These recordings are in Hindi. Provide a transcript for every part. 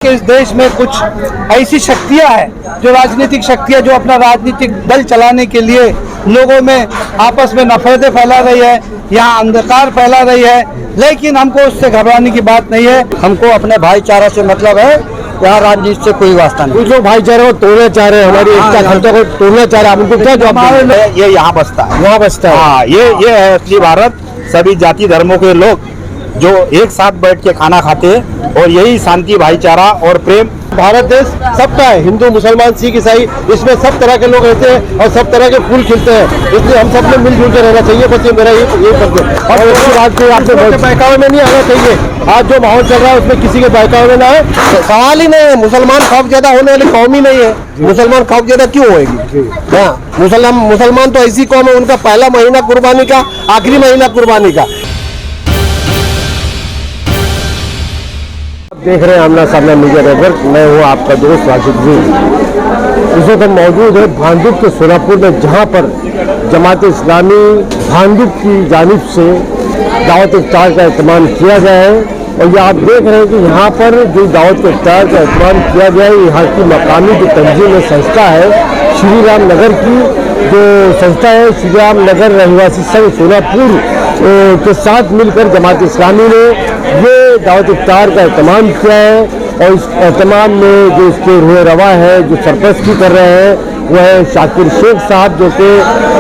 कि इस देश में कुछ ऐसी शक्तियां हैं, जो राजनीतिक शक्तियां जो अपना राजनीतिक दल चलाने के लिए लोगों में आपस में नफरतें फैला रही है, यहाँ अंधकार फैला रही है। लेकिन हमको उससे घबराने की बात नहीं है। हमको अपने भाईचारा से मतलब है, यहाँ राजनीति से कोई वास्ता नहीं। कुछ लोग भाईचारे को तोड़ना चाह रहे हैं, हमारी एकता अखंडता को तोड़ना चाह रहे हैं। उनको क्या जवाब दें? ये यहाँ बसता है, यहाँ बसता है। हाँ, ये है असली भारत। सभी जाति धर्मों के लोग जो एक साथ बैठ के खाना खाते हैं, और यही शांति, भाईचारा और प्रेम। भारत देश सबका है, हिंदू मुसलमान सिख ईसाई, इसमें सब तरह के लोग रहते हैं और सब तरह के फूल खिलते हैं। इसलिए हम सब में मिलजुल कर रहना चाहिए। बस ये मेरा ये करते हैं। और उसकी बात को आपसे बहकावे में नहीं आना चाहिए। आज जो माहौल चल रहा है उसमें किसी के बहकावे में ना है। सवाल ही नहीं है। मुसलमान खौफ ज्यादा होने वाली कौम ही नहीं है। मुसलमान खौफ ज्यादा क्यों होगी? हाँ, मुसलमान तो ऐसी कौम है, उनका पहला महीना कुर्बानी का, आखिरी महीना कुर्बानी का। देख रहे हैं आमना सामना मीडिया नेटवर्क। मैं हूँ आपका दोस्त राशिद जी। इस वक्त हम मौजूद है भांडुप के सोनापुर में, जहाँ पर जमात इस्लामी भांडुप की जानिब से दावत इफ्तार का एहतमाम किया गया है। और ये आप देख रहे हैं कि यहाँ पर जो दावत इफ्तार का एहतमाम किया गया है, यहाँ की मकामी जो तंजीम संस्था है, श्री राम नगर की जो संस्था है, श्री राम नगर रहवासी संघ सोनापुर के साथ मिलकर जमात इस्लामी ने ये दावत इफ्तार का एहतमाम किया है। और इस एहतमाम में जो इसके रुए रवा है, जो सरपरस्ती कर रहे हैं, वो है शाकिर शेख साहब, जो कि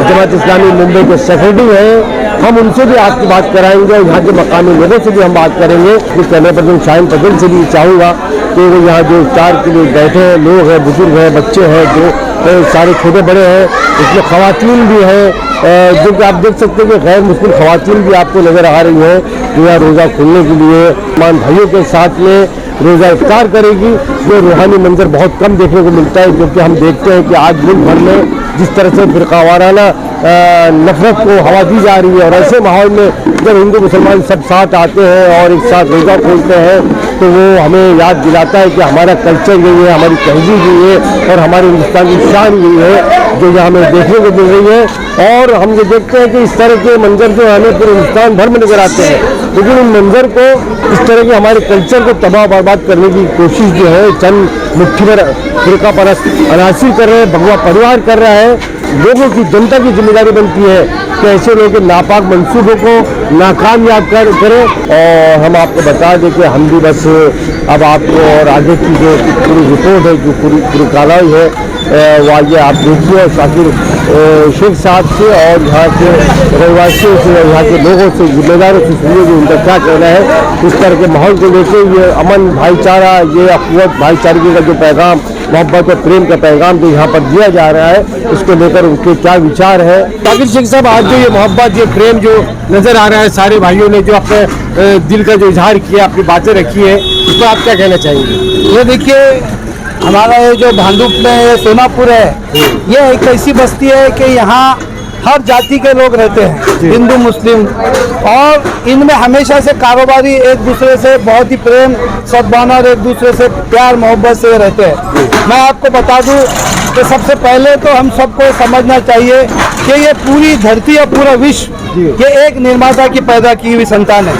जमात इस्लामी मुंबई के सेक्रेटरी हैं। हम उनसे भी आपकी बात कराएंगे और यहाँ के मकामी लोगों से भी हम बात करेंगे। इस कहने पर शाहीन पटेल से भी चाहूँगा कि वो यहाँ जो इफ्तार के लिए बैठे हैं, लोग हैं, बुजुर्ग हैं, बच्चे हैं, जो सारे छोटे बड़े हैं, इसमें ख़वातीन भी हैं, जो कि आप देख सकते हैं कि गैर मुस्लिम ख़वातीन भी आपको नज़र आ रही हैं, जो यहाँ रोज़ा खोलने के लिए मान भाइयों के साथ में रोज़ा इफ्तार करेगी। जो रूहानी मंजर बहुत कम देखने को मिलता है, क्योंकि हम देखते हैं कि आज मुल्क भर में जिस तरह से फिरकावाराना नफरत को हवा दी जा रही है, और ऐसे माहौल में जब हिंदू मुसलमान सब साथ आते हैं और एक साथ रोज़ा खोलते हैं, तो वो हमें याद दिलाता है कि हमारा कल्चर यही है, हमारी तहजीब यही है, और हमारे हिंदुस्तान की शान यही है, जो यहाँ हमें देखने को मिल रही है। और हम ये देखते हैं कि इस तरह के मंजर जो हमें पूरे हिंदुस्तान भर में नजर आते हैं, लेकिन उन मंजर को, इस तरह के हमारे कल्चर को तबाह बर्बाद करने की कोशिश जो है चंद मुट्ठी भर फिरका परस्त अनासिर कर रहे हैं, भगवा परिवार कर रहा है। लोगों की, जनता की जिम्मेदारी बनती है कि ऐसे लोगों के नापाक मंसूबों को नाकामयाब करें। और हम आपको बता दें कि हम भी बस अब आपको और आगे की जो पूरी रिपोर्ट है, जो पूरी कार्रवाई है, वो आइए आप देखिए। और शाकिर शेख साहब से और यहाँ के रहवासियों से, यहाँ के लोगों से, जिम्मेदारों से सुनिए कि उनका क्या कहना है इस तरह के माहौल को लेकर। ये अमन, भाईचारा, ये अखुवत, भाईचारे का जो पैगाम, मोहब्बत और प्रेम का पैगाम जो यहाँ पर दिया जा रहा है, इसको लेकर उनके क्या विचार है। शाकिर शेख साहब, आज जो ये मोहब्बत, ये प्रेम जो नजर आ रहा है, सारे भाइयों ने जो अपने दिल का जो इजहार किया, अपनी बातें रखी है, इस पर आप क्या कहना चाहेंगे? ये देखिए, हमारा ये जो भांडुप में सोनापुर है, ये एक ऐसी बस्ती है कि यहाँ हर जाति के लोग रहते हैं, हिंदू मुस्लिम, और इनमें हमेशा से कारोबारी एक दूसरे से बहुत ही प्रेम सद्भावना और एक दूसरे से प्यार मोहब्बत से रहते हैं। मैं आपको बता दूं कि सबसे पहले तो हम सबको समझना चाहिए कि ये पूरी धरती और पूरा विश्व ये एक निर्माता की पैदा की हुई संतान है।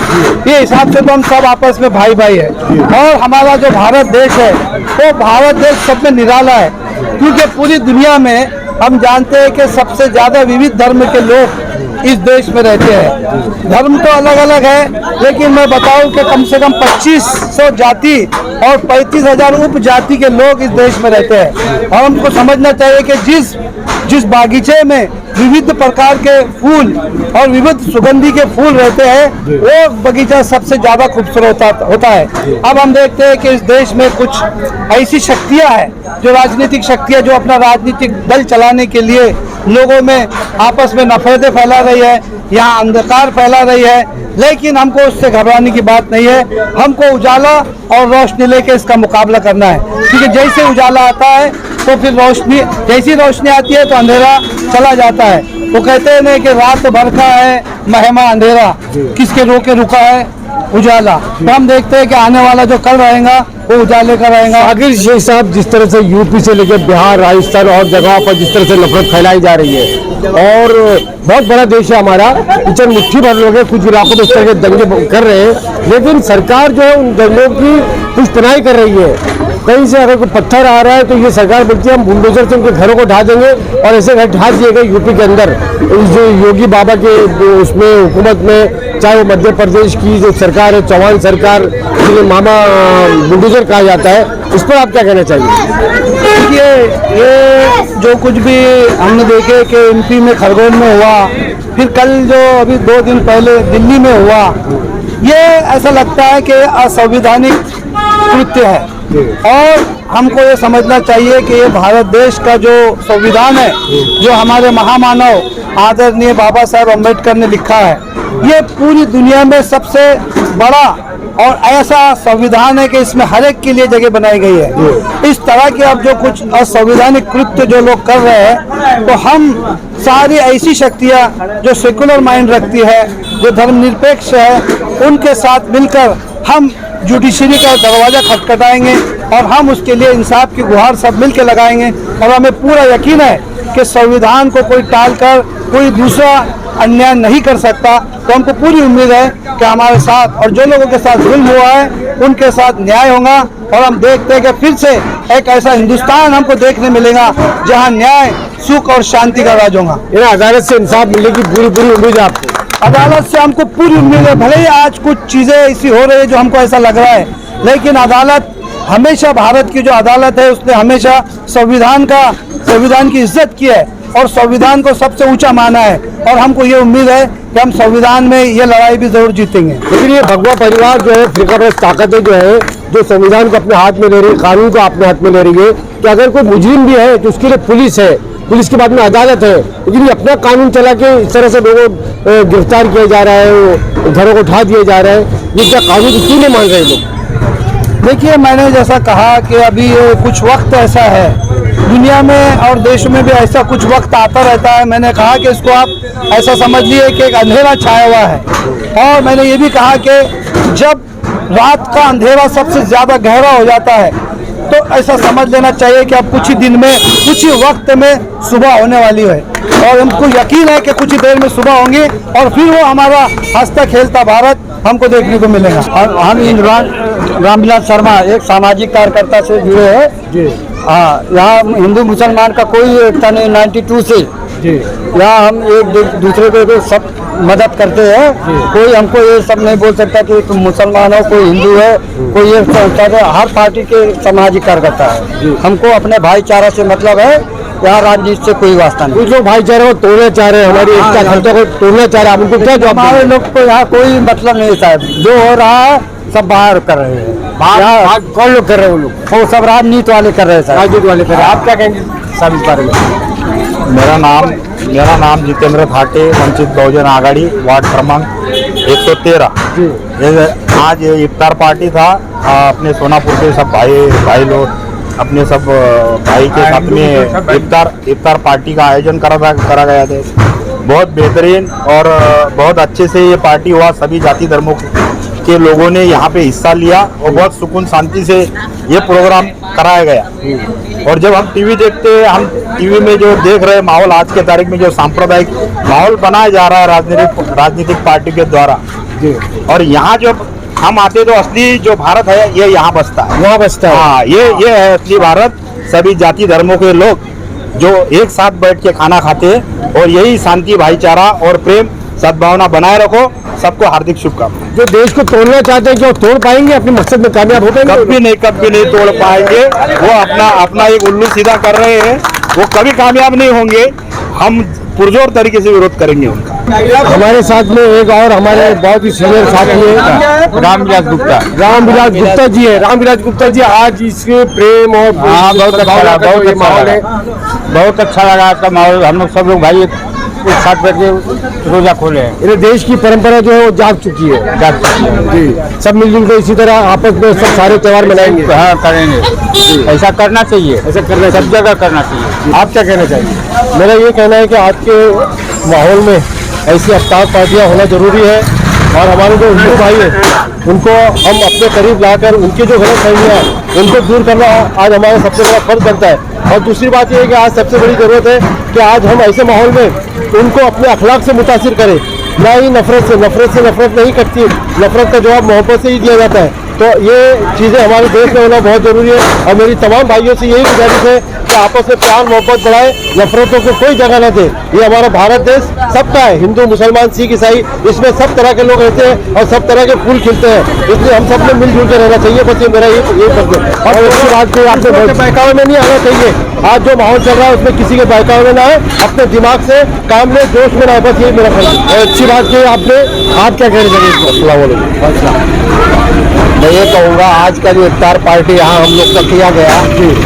ये हिसाब से तो हम सब आपस में भाई भाई है। और हमारा जो भारत देश है, वो भारत देश सब में निराला है, क्योंकि पूरी दुनिया में हम जानते हैं कि सबसे ज़्यादा विविध धर्म के लोग इस देश में रहते हैं। धर्म तो अलग अलग है, लेकिन मैं बताऊं कि कम से कम 2500 जाति और 35,000 उपजाति के लोग इस देश में रहते हैं। और हमको समझना चाहिए कि जिस बागीचे में विविध प्रकार के फूल और विविध सुगंधी के फूल रहते हैं, वो बगीचा सबसे ज़्यादा खूबसूरत होता है। अब हम देखते हैं कि इस देश में कुछ ऐसी शक्तियां हैं, जो राजनीतिक शक्तियां जो अपना राजनीतिक दल चलाने के लिए लोगों में आपस में नफरतें फैला रही है, यहाँ अंधकार फैला रही है। लेकिन हमको उससे घबराने की बात नहीं है। हमको उजाला और रोशनी लेके इसका मुकाबला करना है, क्योंकि जैसे उजाला आता है तो फिर रोशनी, जैसी रोशनी आती है तो अंधेरा चला जाता है। वो कहते हैं नहीं कि रात भर का है महिमा अंधेरा, किसके रोके रुका है उजाला। तो हम देखते हैं कि आने वाला जो कल रहेगा वो उजाले का रहेगा। शाकिर शेख साहब, जिस तरह से यूपी से लेकर बिहार, राजस्थान और जगहों पर जिस तरह से नफरत फैलाई जा रही है, और बहुत बड़ा देश है हमारा, किचन मुट्ठी भर लोग हैं, कुछ इलाकों में इस तरह के दंगे कर रहे हैं, लेकिन सरकार जो है उन दंगों की पुष्पनाई कर रही है। कहीं से अगर कोई पत्थर आ रहा है तो ये सरकार बोलती है हम बुलडोजर से उनके घरों को ढा देंगे, और ऐसे घर ढा दिए गए यूपी के अंदर। जो योगी बाबा के उसमें हुकूमत में, चाहे वो मध्य प्रदेश की जो सरकार है, चौहान सरकार, जिन्हें मामा बुलडोजर कहा जाता है, इस पर आप क्या कहना चाहिए? देखिए, ये जो कुछ भी हमने देखे कि एमपी में खरगोन में हुआ, फिर कल जो अभी 2 दिन पहले दिल्ली में हुआ, ये ऐसा लगता है कि असंवैधानिक कृत्य है। और हमको ये समझना चाहिए कि ये भारत देश का जो संविधान है, जो हमारे महामानव आदरणीय बाबा साहब अम्बेडकर ने लिखा है, ये पूरी दुनिया में सबसे बड़ा और ऐसा संविधान है कि इसमें हर एक के लिए जगह बनाई गई है। इस तरह के अब जो कुछ असंवैधानिक कृत्य जो लोग कर रहे हैं, तो हम सारी ऐसी शक्तियां जो सेकुलर माइंड रखती है, जो धर्मनिरपेक्ष है, उनके साथ मिलकर हम जुडिशरी का दरवाजा खटखटाएंगे और हम उसके लिए इंसाफ की गुहार सब मिलकर लगाएंगे। और हमें पूरा यकीन है कि संविधान को कोई टालकर कोई दूसरा अन्याय नहीं कर सकता। तो हमको पूरी उम्मीद है कि हमारे साथ और जो लोगों के साथ जुल्म हुआ है उनके साथ न्याय होगा, और हम देखते हैं कि फिर से एक ऐसा हिंदुस्तान हमको देखने मिलेगा जहां न्याय, सुख और शांति का राज होगा। अदालत से इंसाफ मिलने की पूरी उम्मीद है आपको? अदालत से हमको पूरी उम्मीद है। भले ही आज कुछ चीज़ें ऐसी हो रही है जो हमको ऐसा लग रहा है, लेकिन अदालत हमेशा, भारत की जो अदालत है उसने हमेशा संविधान की इज्जत की है और संविधान को सबसे ऊंचा माना है। और हमको ये उम्मीद है कि हम संविधान में ये लड़ाई भी जरूर जीतेंगे। लेकिन ये भगवा परिवार जो है, फिरकापरस्त ताकतें जो है, जो संविधान को अपने हाथ में ले रही है, कानून को अपने हाथ में ले रही है, कि अगर कोई मुजरिम भी है तो उसके लिए पुलिस है, पुलिस के बाद में अदालत है, लेकिन ये अपना कानून चला के इस तरह से लोगों को गिरफ्तार किया जा रहा है, घरों को उठा दिए जा रहे हैं। ये क्या कानून को क्यों नहीं मान रहे लोग? देखिए, मैंने जैसा कहा कि अभी कुछ वक्त ऐसा है दुनिया में और देश में भी, ऐसा कुछ वक्त आता रहता है। मैंने कहा कि इसको आप ऐसा समझ लिए कि एक अंधेरा छाया हुआ है, और मैंने ये भी कहा कि जब रात का अंधेरा सबसे ज़्यादा गहरा हो जाता है तो ऐसा समझ लेना चाहिए कि अब कुछ ही दिन में, कुछ ही वक्त में सुबह होने वाली है। और हमको यकीन है कि कुछ ही देर में सुबह होंगी और फिर वो हमारा हंसता खेलता भारत हमको देखने को मिलेगा। और हम रामविलास शर्मा एक सामाजिक कार्यकर्ता से जुड़े हैं जी। हाँ, यहाँ हिंदू मुसलमान का कोई एकता नहीं, 92 से जी। यहाँ हम एक दूसरे को सब मदद करते हैं। कोई हमको ये सब नहीं बोल सकता कि तुम मुसलमान हो, कोई हिंदू है, कोई ये हर पार्टी के सामाजिक कार्यकर्ता है। हमको अपने भाईचारा से मतलब है, यहाँ राजनीति से कोई वास्ता नहीं। कुछ लोग भाईचारे को तोड़ना चाह रहे हैं, हमारी एकता खर्चा को तोड़ना चाह रहे हैं, उनको क्या जवाब? हमारे लोग को यहाँ कोई मतलब नहीं साहब, जो हो रहा है सब बाहर कर रहे हैं। यहाँ कौन लोग कर रहे हैं? वो लोग, वो सब राजनीति वाले कर रहे हैं, राजनीति वाले कर रहे हैं। आप क्या कहेंगे साहब इस बारे में? मेरा नाम जितेंद्र भाटे, वंचित बहुजन आघाड़ी, वार्ड क्रमांक 113। आज ये इफ्तार पार्टी था, अपने सोनापुर के सब भाई लोग अपने सब भाई के साथ में इफ्तार पार्टी का आयोजन करा गया था। बहुत बेहतरीन और बहुत अच्छे से ये पार्टी हुआ। सभी जाति धर्मों के लोगों ने यहाँ पे हिस्सा लिया और बहुत सुकून शांति से ये प्रोग्राम कराया गया। और जब हम टीवी देखते हैं, हम टीवी में जो देख रहे हैं माहौल, आज के तारीख में जो सांप्रदायिक माहौल बनाया जा रहा है राजनीतिक पार्टी के द्वारा, और यहाँ जो हम आते तो असली जो भारत है ये यहाँ बसता है, वहाँ बसता है। हाँ, ये है असली भारत। सभी जाति धर्मों के लोग जो एक साथ बैठ के खाना खाते हैं, और यही शांति, भाईचारा और प्रेम, सद्भावना बनाए रखो। सबको हार्दिक शुभकामनाएं। जो देश को तोड़ना चाहते हैं, क्या तोड़ पाएंगे? अपने मकसद में कामयाब हो पाएंगे? कभी नहीं तोड़ पाएंगे। वो अपना एक उल्लू सीधा कर रहे हैं, वो कभी कामयाब नहीं होंगे। हम पुरजोर तरीके से विरोध करेंगे उनका। हमारे साथ में एक और हमारे बहुत ही सीनियर साथी है, रामविलास गुप्ता जी है। रामविलास गुप्ता जी, आज इसके प्रेम और बहुत अच्छा लगा आज का माहौल। हम लोग सब लोग भाई एक साथ बैठ के रोजा खोले हैं। ये देश की परंपरा जो है वो जाग चुकी है जी। सब मिलजुल कर इसी तरह आपस में सब सारे त्योहार मनाएंगे। हाँ, करेंगे। ऐसा करना चाहिए, ऐसा करना सब जगह करना चाहिए। आप क्या कहना चाहिए? मेरा ये कहना है कि आज के माहौल में ऐसी अफ्तार पार्टियाँ होना जरूरी है, और हमारे जो हिंदू भाई हैं उनको हम अपने करीब लाकर उनकी जो गलत फहमियाँ हैं उनको दूर करना आज हमारा सबसे बड़ा फर्ज बनता है। और दूसरी बात यह है कि आज सबसे बड़ी ज़रूरत है कि आज हम ऐसे माहौल में उनको अपने अखलाक से मुतासिर करें, ना ही नफरत से नफरत नहीं कटती, नफरत का जवाब मोहब्बत से ही दिया जाता है। तो ये चीज़ें हमारे देश में होना बहुत ज़रूरी है और मेरी तमाम भाइयों से यही गुजारिश है कि आपस में प्यार मोहब्बत बढ़ाए, नफरतों को कोई जगह न दे। ये हमारा भारत देश सबका है, हिंदू मुसलमान सिख ईसाई, इसमें सब तरह के लोग रहते हैं और सब तरह के फूल खिलते हैं, इसलिए हम सब में मिलजुल के रहना चाहिए। बस ये मेरा ये फर्ज है। और उसके बाद जो आपने बहकावे में नहीं आना चाहिए। आज जो माहौल चल रहा है उसमें किसी के बहकावे में ना आए, अपने दिमाग से काम में जोश में ना आए, बस यही मेरा फर्ज है। और अच्छी बात की आपने, आप क्या कहना चाहिए? अस्सलाम वालेकुम। मैं ये कहूँगा आज का जो इफ्तार पार्टी यहाँ हम लोग का किया गया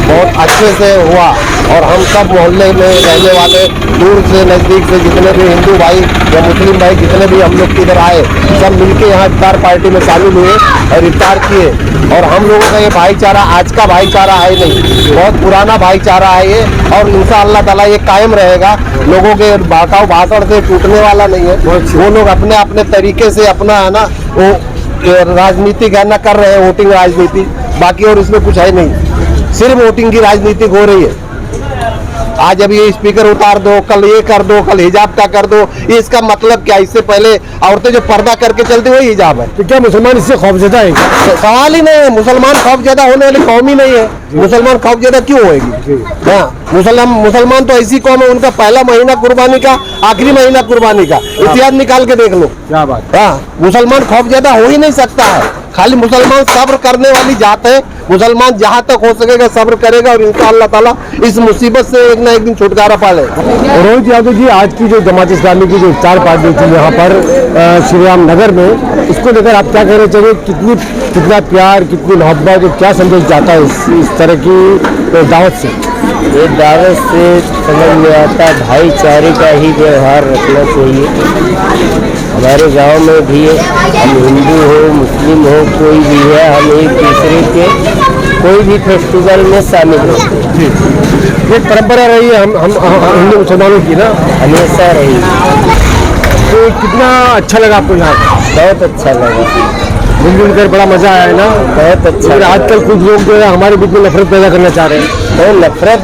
बहुत अच्छे से हुआ और हम सब मोहल्ले में रहने वाले दूर से नज़दीक से जितने भी हिंदू भाई या मुस्लिम भाई जितने भी हम लोग इधर आए सब मिलके यहाँ इफ्तार पार्टी में शामिल हुए और इफ्तार किए। और हम लोगों का ये भाईचारा आज का भाईचारा है नहीं, बहुत पुराना भाईचारा है ये और इंशाअल्लाह ताला ये कायम रहेगा। लोगों के बहकाव भाषण से टूटने वाला नहीं है। वो लोग अपने अपने तरीके से अपना है ना वो राजनीति कहना कर रहे हैं, वोटिंग राजनीति, बाकी और इसमें कुछ है नहीं, सिर्फ वोटिंग की राजनीति हो रही है। आज अब ये स्पीकर उतार दो, कल ये कर दो, कल हिजाब का कर दो, ये इसका मतलब क्या? इससे पहले औरतें जो पर्दा करके चलती वही हिजाब है। तो क्या मुसलमान इससे खौफजदा है? सवाल ही नहीं है, मुसलमान खौफजदा होने वाली कौम ही नहीं है। मुसलमान खौफजदा क्यों होगी? हाँ, मुसलमान तो ऐसी कौम है, उनका पहला महीना कुर्बानी का, आखिरी महीना कुर्बानी का इतिहास निकाल के देख लो। क्या बात? हाँ, मुसलमान खौफजदा हो ही नहीं सकता है। खाली मुसलमान सब्र करने वाली जात है। मुसलमान जहाँ तक हो सकेगा सब्र करेगा और इंशाअल्लाह ताला इस मुसीबत से एक ना एक दिन छुटकारा पा लेगा। रोहित यादव जी, आज की जो जमात इस्लामी की जो इफ्तार पार्टी थी यहाँ पर श्री राम नगर में, इसको लेकर आप क्या कहना चाहिए? कितना प्यार, कितनी मोहब्बत, क्या संदेश जाता है इस तरह की दावत से? ये दावत से समझ में आता है भाईचारे का ही व्यवहार रखना चाहिए। हमारे गांव में भी हम हिंदू हो मुस्लिम हो कोई भी है, हम एक दूसरे के कोई भी फेस्टिवल में शामिल होते हैं। एक परंपरा रही है हम हिंदू मुसलमानों की ना, हमेशा रही। तो कितना अच्छा लगा आपको यहाँ? बहुत अच्छा लगा, मिलजुल कर बड़ा मजा आया है ना? बहुत अच्छा। फिर आजकल कुछ लोग जो है हमारे बीच में नफरत पैदा करना चाह रहे हैं। तो नफरत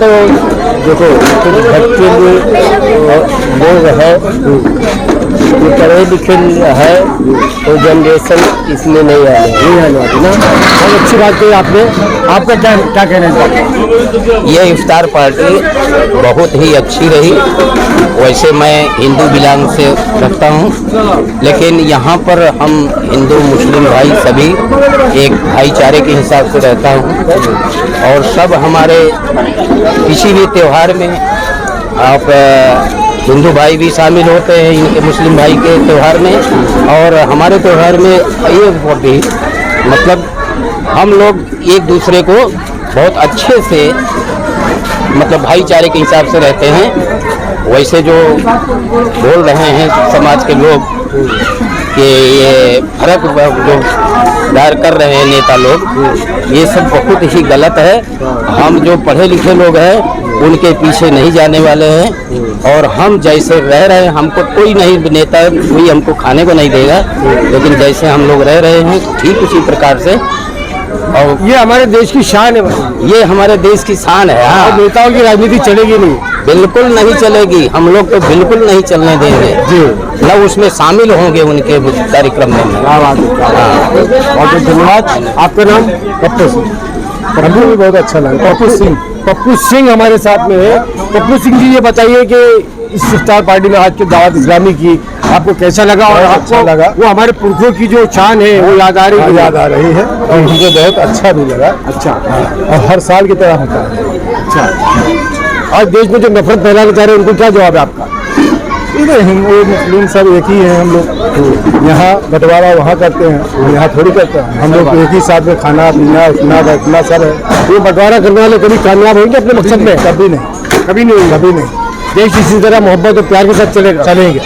देखो कुछ भटके लोग हैं, पढ़े लिखे है तो जनरेशन इसमें नहीं आने वाली ना। बहुत अच्छी बात कही आपने। आपका क्या कहना है? ये इफ्तार पार्टी बहुत ही अच्छी रही। वैसे मैं हिंदू बिलोंग से रखता हूँ, लेकिन यहाँ पर हम हिंदू मुस्लिम भाई सभी एक भाईचारे के हिसाब से रहता हूँ और सब हमारे किसी भी त्यौहार में आप हिंदू भाई भी शामिल होते हैं इनके मुस्लिम भाई के त्यौहार में और हमारे त्यौहार में ये भी मतलब हम लोग एक दूसरे को बहुत अच्छे से मतलब भाईचारे के हिसाब से रहते हैं। वैसे जो बोल रहे हैं समाज के लोग कि ये फर्क जो दायर कर रहे हैं नेता लोग, ये सब बहुत ही गलत है। हम जो पढ़े लिखे लोग हैं उनके पीछे नहीं जाने वाले हैं और हम जैसे रह रहे हैं, हमको कोई नहीं नेता कोई हमको खाने को नहीं देगा, लेकिन जैसे हम लोग रह रहे हैं ठीक उसी प्रकार से। और ये हमारे देश की शान है भाई। ये हमारे देश की शान है। हाँ, नेताओं की राजनीति चलेगी नहीं, बिल्कुल नहीं चलेगी। हम लोग तो बिल्कुल नहीं चलने देंगे जी, न उसमें शामिल होंगे उनके कार्यक्रम में। बहुत धन्यवाद। आपका नाम? पप्पू सिंह। पप्पू भी बहुत अच्छा लगा। पप्पू सिंह हमारे साथ में है। पप्पू सिंह जी, ये बताइए कि इस इफ्तार पार्टी में आज की दावत इस्लामी की आपको कैसा लगा? और आपको लगा वो हमारे पुरखों की जो शान है वो याद आ रही है और मुझे बहुत अच्छा भी लगा। अच्छा, और हर साल की तरह होता है। अच्छा, आज देश में जो नफरत फैलाना चाह रहे हैं उनको क्या जवाब है आपका? इधर हिंदू मुस्लिम सब एक ही है। हम लोग यहाँ बंटवारा वहाँ करते हैं, यहाँ थोड़ी करते हैं। हम लोग एक ही साथ में खाना पीना उठना बैठना सब है। ये बंटवारा करने वाले कभी कामयाब होंगे अपने मकसद में? कभी नहीं, कभी नहीं, कभी नहीं। देश इसी तरह मोहब्बत और प्यार के साथ चलेंगे।